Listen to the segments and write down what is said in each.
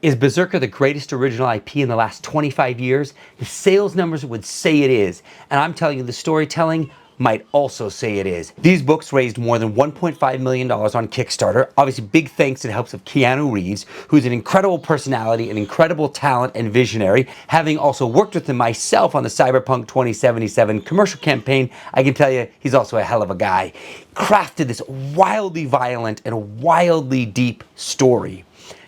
Is Berserker the greatest original IP in the last 25 years? The sales numbers would say it is, and I'm telling you the storytelling might also say it is. These books raised more than $1.5 million on Kickstarter. Obviously, big thanks to the helps of Keanu Reeves, who's an incredible personality, an incredible talent and visionary. Having also worked with him myself on the Cyberpunk 2077 commercial campaign, I can tell you he's also a hell of a guy. Crafted this wildly violent and wildly deep story.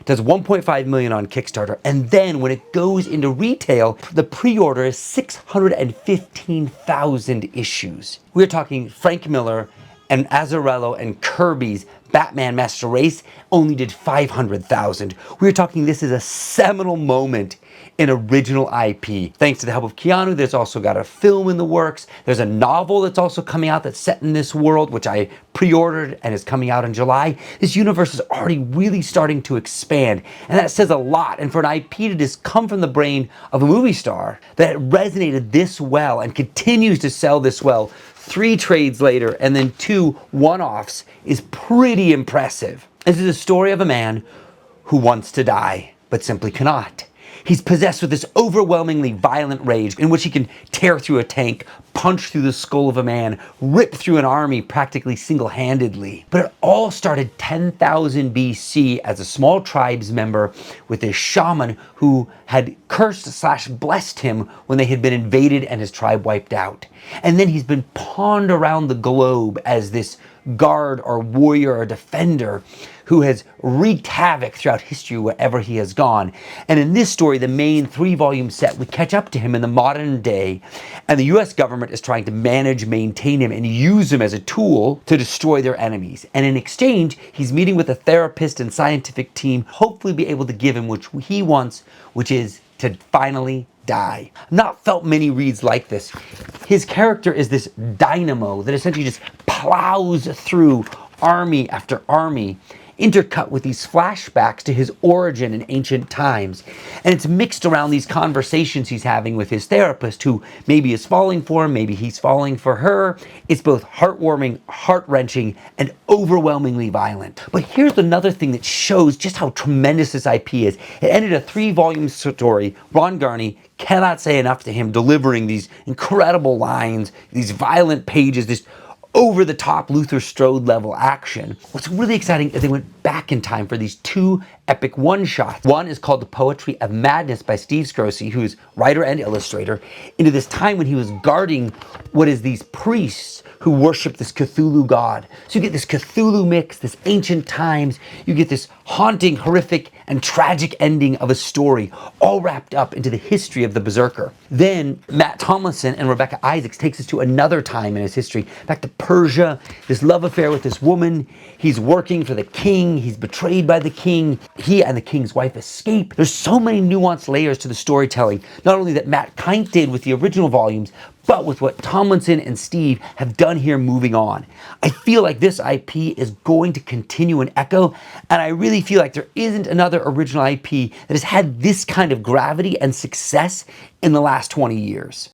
Does 1.5 million on Kickstarter, and then when it goes into retail, the pre-order is 615,000 issues. We're talking Frank Miller and Azzarello and Kirby's Batman Master Race only did 500,000. We're talking this is a seminal moment in original IP. Thanks to the help of Keanu, there's also got a film in the works. There's a novel that's also coming out that's set in this world, which I pre-ordered and is coming out in July. This universe is already really starting to expand, and that says a lot. And for an IP to just come from the brain of a movie star that resonated this well and continues to sell this well 3 trades later and then 2 one-offs is pretty impressive. This is a story of a man who wants to die, but simply cannot. He's possessed with this overwhelmingly violent rage in which he can tear through a tank, punch through the skull of a man, rip through an army practically single-handedly. But it all started 10,000 BC as a small tribes member with a shaman who had cursed/blessed him when they had been invaded and his tribe wiped out. And then he's been pawned around the globe as this guard or warrior or defender who has wreaked havoc throughout history wherever he has gone. And in this story, the main 3-volume set, we catch up to him in the modern day, and the US government is trying to manage, maintain him, and use him as a tool to destroy their enemies. And in exchange, he's meeting with a therapist and scientific team, hopefully be able to give him what he wants, which is to finally die. I've not felt many reads like this. His character is this dynamo that essentially just plows through army after army, intercut with these flashbacks to his origin in ancient times. And it's mixed around these conversations he's having with his therapist, who maybe is falling for him, maybe he's falling for her. It's both heartwarming, heart-wrenching, and overwhelmingly violent. But here's another thing that shows just how tremendous this IP is. It ended a 3-volume story. Ron Garney, cannot say enough to him, delivering these incredible lines, these violent pages, this over-the-top Luther Strode level action. What's really exciting is they went back in time for these 2 epic one-shots. One is called The Poetry of Madness by Steve Scrossi, who's writer and illustrator, into this time when he was guarding what is these priests who worship this Cthulhu god. So you get this Cthulhu mix, this ancient times, you get this haunting, horrific, and tragic ending of a story, all wrapped up into the history of the Berserker. Then Matt Tomlinson and Rebecca Isaacs takes us to another time in his history, back to Persia, this love affair with this woman. He's working for the king, he's betrayed by the king, he and the king's wife escape. There's so many nuanced layers to the storytelling, not only that Matt Kint did with the original volumes, but with what Tomlinson and Steve have done here moving on. I feel like this IP is going to continue and echo, and I really feel like there isn't another original IP that has had this kind of gravity and success in the last 20 years.